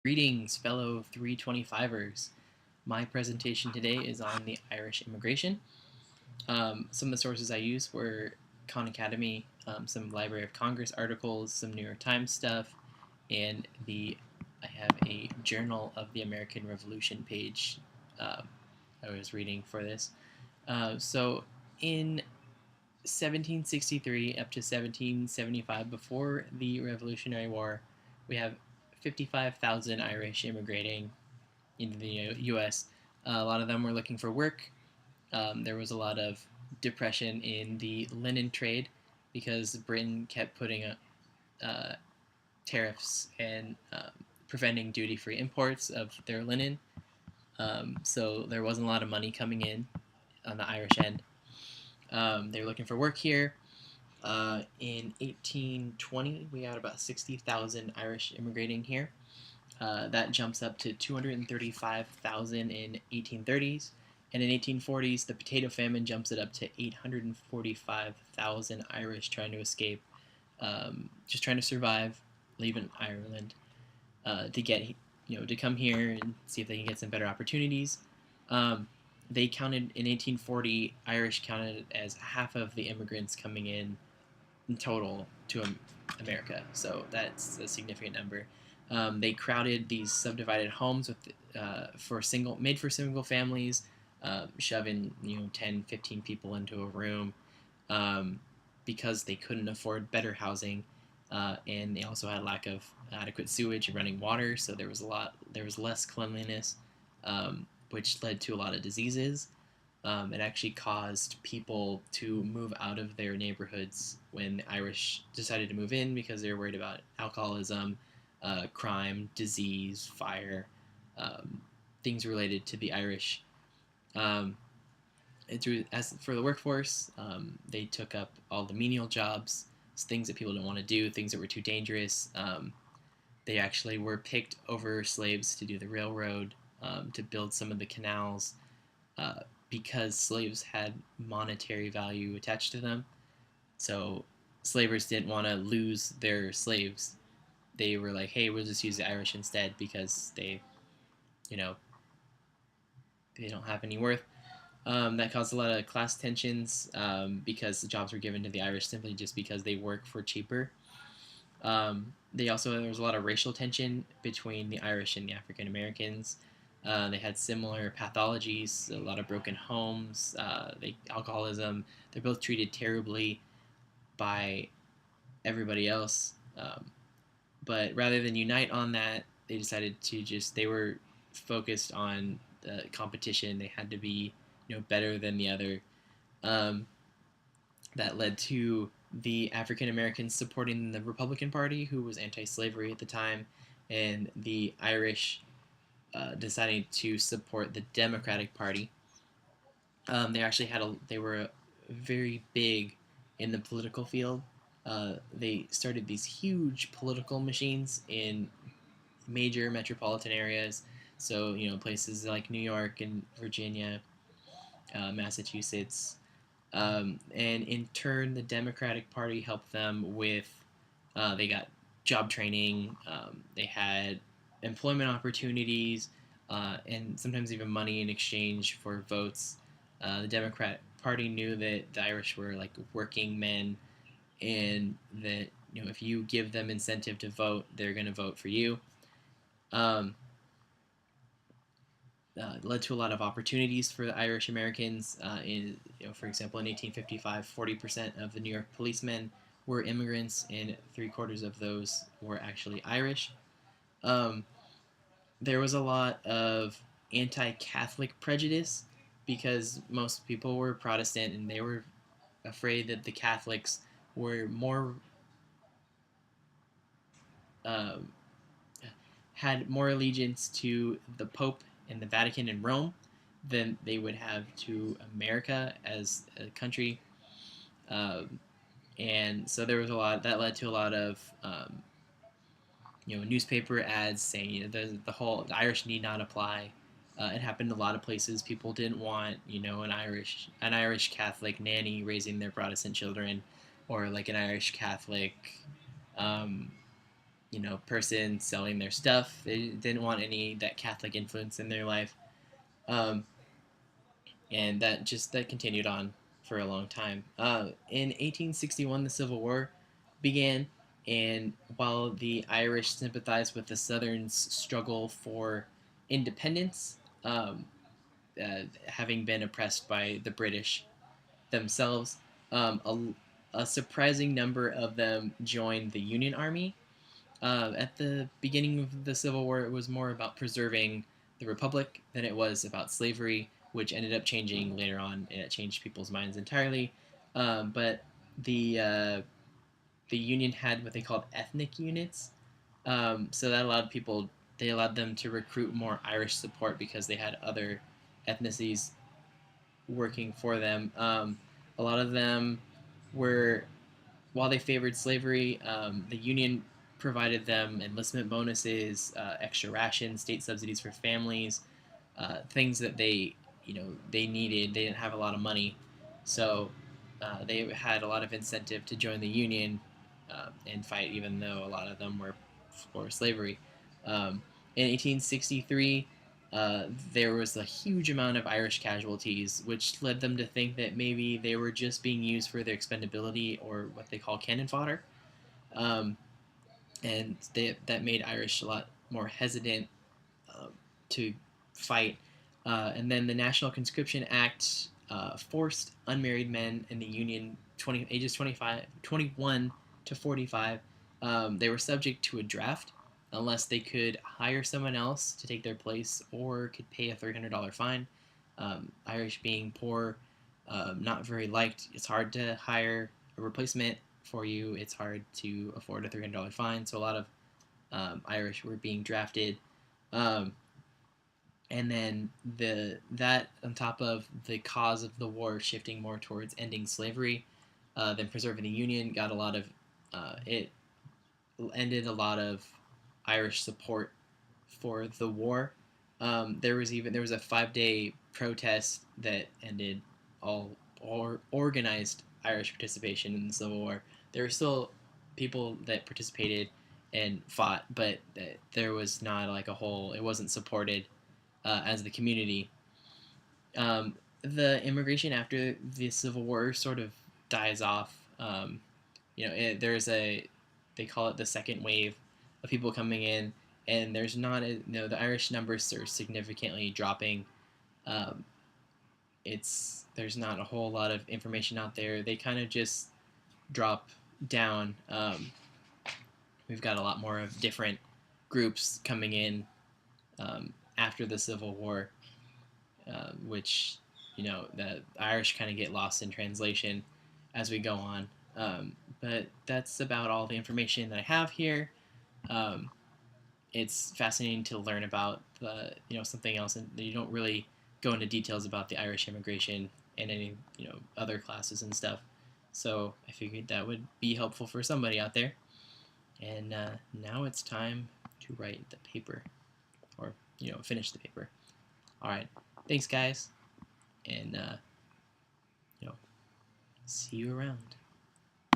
Greetings, fellow 325ers. My presentation today is on the Irish immigration. Some of the sources I used were Khan Academy, some Library of Congress articles, some New York Times stuff, and I have a Journal of the American Revolution page I was reading for this. So in 1763 up to 1775, before the Revolutionary War, we have 55,000 Irish immigrating into the U.S. A lot of them were looking for work. There was a lot of depression in the linen trade because Britain kept putting tariffs and preventing duty-free imports of their linen. So there wasn't a lot of money coming in on the Irish end. They were looking for work here. In 1820, we had about 60,000 Irish immigrating here. That jumps up to 235,000 in 1830s, and in 1840s, the potato famine jumps it up to 845,000 Irish trying to escape, just trying to survive, leaving Ireland to get to come here and see if they can get some better opportunities. They counted in 1840, Irish counted as half of the immigrants coming in total to America, so that's a significant number. They crowded these subdivided homes with made for single families, shoving 10, 15 people into a room because they couldn't afford better housing, and they also had lack of adequate sewage and running water, so there was less cleanliness, which led to a lot of diseases. It actually caused people to move out of their neighborhoods when the Irish decided to move in because they were worried about alcoholism, crime, disease, fire, things related to the Irish. Um, as for the workforce, they took up all the menial jobs, things that people didn't want to do, things that were too dangerous. They actually were picked over slaves to do the railroad, to build some of the canals, uh, because slaves had monetary value attached to them. So slavers didn't want to lose their slaves. They were like, hey, we'll just use the Irish instead because you know, they don't have any worth. That caused a lot of class tensions because the jobs were given to the Irish simply just because they work for cheaper. There was a lot of racial tension between the Irish and the African Americans. They had similar pathologies, a lot of broken homes, alcoholism. They're both treated terribly by everybody else. But rather than unite on that, they decided they were focused on the competition. They had to be better than the other. Um, that led to the African Americans supporting the Republican Party, who was anti-slavery at the time, and the Irish deciding to support the Democratic Party. They were very big in the political field. They started these huge political machines in major metropolitan areas. So places like New York and Virginia, Massachusetts, and in turn, the Democratic Party helped them with. They got job training. They had employment opportunities, and sometimes even money in exchange for votes. The Democrat Party knew that the Irish were like working men, and that if you give them incentive to vote, they're going to vote for you. Um, Led to a lot of opportunities for the Irish Americans. For example, in 1855, 40% of the New York policemen were immigrants, and three-quarters of those were actually Irish. Um, there was a lot of anti-Catholic prejudice because most people were Protestant, and they were afraid that the Catholics were more uh, had more allegiance to the Pope and the Vatican and Rome than they would have to America as a country. Um, and so there was a lot that led to a lot of newspaper ads saying the Irish need not apply. It happened in a lot of places. People didn't want an Irish Catholic nanny raising their Protestant children, or like an Irish Catholic um, person selling their stuff. They didn't want any that Catholic influence in their life, um, and that continued on for a long time. In 1861, the Civil War began, and while the Irish sympathized with the Southern's struggle for independence, having been oppressed by the British themselves, a surprising number of them joined the Union Army. At the beginning of the Civil War, it was more about preserving the Republic than it was about slavery, which ended up changing later on, and it changed people's minds entirely. But the Union had what they called ethnic units, so that allowed people they allowed them to recruit more Irish support because they had other ethnicities working for them. A lot of them were, while they favored slavery, the Union provided them enlistment bonuses, extra rations, state subsidies for families, things that they needed. They didn't have a lot of money, so they had a lot of incentive to join the Union and fight, even though a lot of them were for slavery. In 1863, there was a huge amount of Irish casualties, which led them to think that maybe they were just being used for their expendability, or what they call cannon fodder. Um, and that made Irish a lot more hesitant to fight. And then the National Conscription Act forced unmarried men in the Union ages 21 to 45. They were subject to a draft unless they could hire someone else to take their place or could pay a $300 fine. Irish being poor, not very liked, it's hard to hire a replacement for you. It's hard to afford a $300 fine. So a lot of Irish were being drafted. Um, and then that on top of the cause of the war shifting more towards ending slavery than preserving the Union, got a lot of it ended a lot of Irish support for the war. There was a 5-day protest that ended all organized Irish participation in the Civil War. There were still people that participated and fought, but there was not like a whole. It wasn't supported as the community. The immigration after the Civil War sort of dies off. There's they call it the second wave of people coming in, and there's not the Irish numbers are significantly dropping. Um, it's There's not a whole lot of information out there. They kind of just drop down. We've got a lot more of different groups coming in after the Civil War, which the Irish kind of get lost in translation as we go on. But that's about all the information that I have here. Um, it's fascinating to learn about something else, and you don't really go into details about the Irish immigration and any other classes and stuff. So I figured that would be helpful for somebody out there. And now it's time to write the paper, or finish the paper. All right, thanks guys, and see you around.